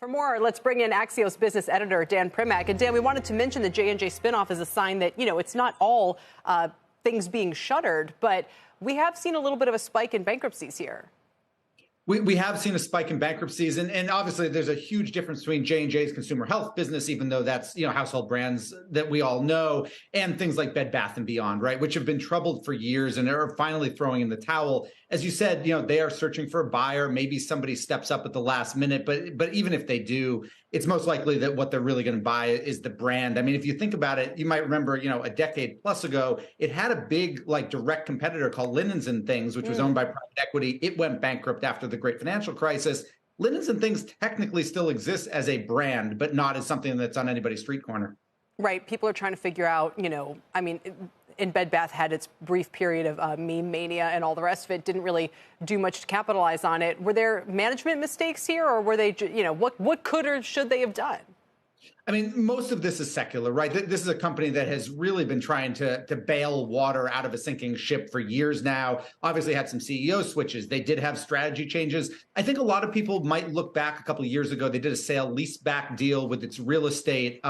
For more, let's bring in Axios business editor Dan Primack. And Dan, we wanted to mention the J&J spinoff as a sign that, it's not all things being shuttered, but we have seen a little bit of a spike in bankruptcies here. We have seen a spike in bankruptcies, and obviously there's a huge difference between J&J's consumer health business, even though that's household brands that we all know, and things like Bed Bath & Beyond, right, which have been troubled for years and are finally throwing in the towel. As you said, they are searching for a buyer. Maybe somebody steps up at the last minute, but even if they do, it's most likely that what they're really going to buy is the brand. I mean, if you think about it, you might remember, a decade plus ago, it had a big direct competitor called Linens and Things, which was owned by private equity. It went bankrupt after the great financial crisis. Linens and Things technically still exists as a brand, but not as something that's on anybody's street corner. Right. People are trying to figure out, in Bed Bath had its brief period of meme mania and all the rest of it, didn't really do much to capitalize on it. Were there management mistakes here, or were they, what could or should they have done? I mean, most of this is secular, right? This is a company that has really been trying to bail water out of a sinking ship for years now. Obviously had some CEO switches. They did have strategy changes. I think a lot of people might look back a couple of years ago. They did a sale leaseback deal with its real estate.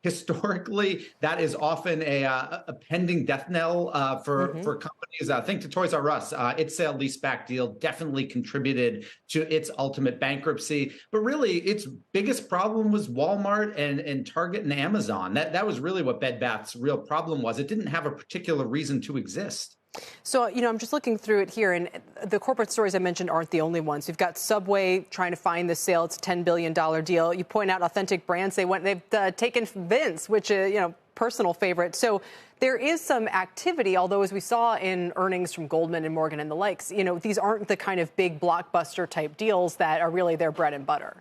Historically, that is often a pending death knell for companies. Think to Toys R Us. Its sale leaseback deal definitely contributed to its ultimate bankruptcy. But really, its biggest problem was Walmart and Target and Amazon. That was really what Bed Bath's real problem was. It didn't have a particular reason to exist. So, I'm just looking through it here, and the corporate stories I mentioned aren't the only ones. You've got Subway trying to find the sale. It's a $10 billion deal. You point out Authentic Brands. They've taken Vince, which is, personal favorite. So there is some activity, although as we saw in earnings from Goldman and Morgan and the likes, these aren't the kind of big blockbuster type deals that are really their bread and butter.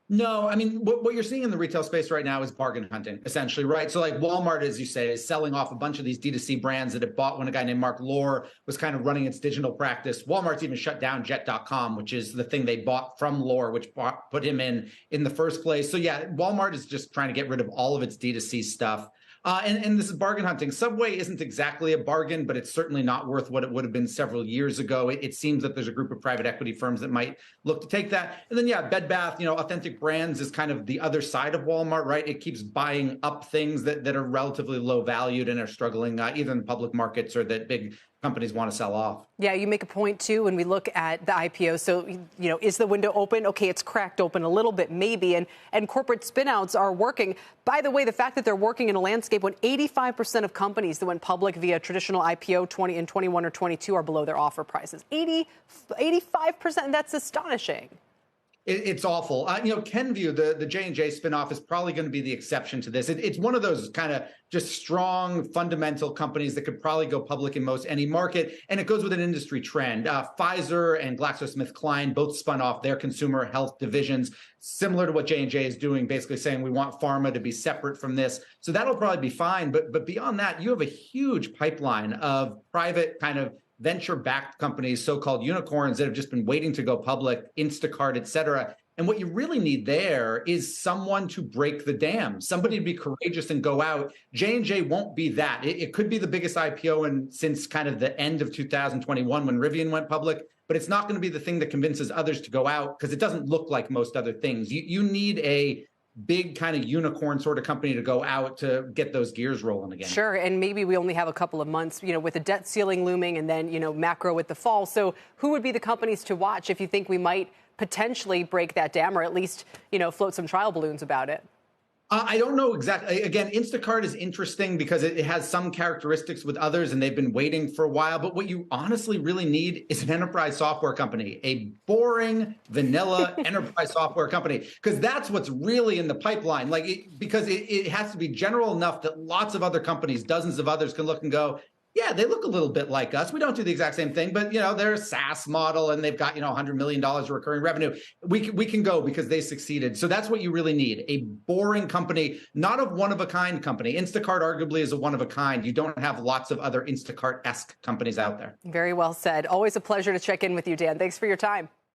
No, I mean, what you're seeing in the retail space right now is bargain hunting, essentially, right? So Walmart, as you say, is selling off a bunch of these D2C brands that it bought when a guy named Mark Lohr was kind of running its digital practice. Walmart's even shut down Jet.com, which is the thing they bought from Lohr, which put him in the first place. So yeah, Walmart is just trying to get rid of all of its D2C stuff. And this is bargain hunting. Subway isn't exactly a bargain, but it's certainly not worth what it would have been several years ago. It seems that there's a group of private equity firms that might look to take that. And then, yeah, Bed Bath, Authentic Brands is kind of the other side of Walmart, right? It keeps buying up things that are relatively low valued and are struggling either in public markets or that big companies want to sell off. Yeah, you make a point, too, when we look at the IPO. So, is the window open? Okay, it's cracked open a little bit, maybe. And corporate spinouts are working. By the way, the fact that they're working in a landscape when 85% of companies that went public via traditional IPO in 21 or 22 are below their offer prices. 85%, that's astonishing. It's awful. Kenvue, the J&J spinoff, is probably going to be the exception to this. It's one of those kind of just strong, fundamental companies that could probably go public in most any market, and it goes with an industry trend. Pfizer and GlaxoSmithKline both spun off their consumer health divisions, similar to what J&J is doing, basically saying we want pharma to be separate from this. So that'll probably be fine. But beyond that, you have a huge pipeline of private kind of venture-backed companies, so-called unicorns that have just been waiting to go public, Instacart, et cetera. And what you really need there is someone to break the dam, somebody to be courageous and go out. J&J won't be that. It could be the biggest IPO since kind of the end of 2021 when Rivian went public, but it's not going to be the thing that convinces others to go out because it doesn't look like most other things. You need a big kind of unicorn sort of company to go out to get those gears rolling again. Sure, and maybe we only have a couple of months, with the debt ceiling looming and then, macro with the fall. So who would be the companies to watch if you think we might potentially break that dam or at least, float some trial balloons about it? I don't know exactly. Again, Instacart is interesting because it has some characteristics with others and they've been waiting for a while. But what you honestly really need is an enterprise software company, a boring, vanilla enterprise software company, because that's what's really in the pipeline. Because it has to be general enough that lots of other companies, dozens of others can look and go, yeah, they look a little bit like us. We don't do the exact same thing, but they're a SaaS model and they've got $100 million of recurring revenue. We can go because they succeeded. So that's what you really need: a boring company, not a one of a kind company. Instacart arguably is a one of a kind. You don't have lots of other Instacart-esque companies out there. Very well said. Always a pleasure to check in with you, Dan. Thanks for your time.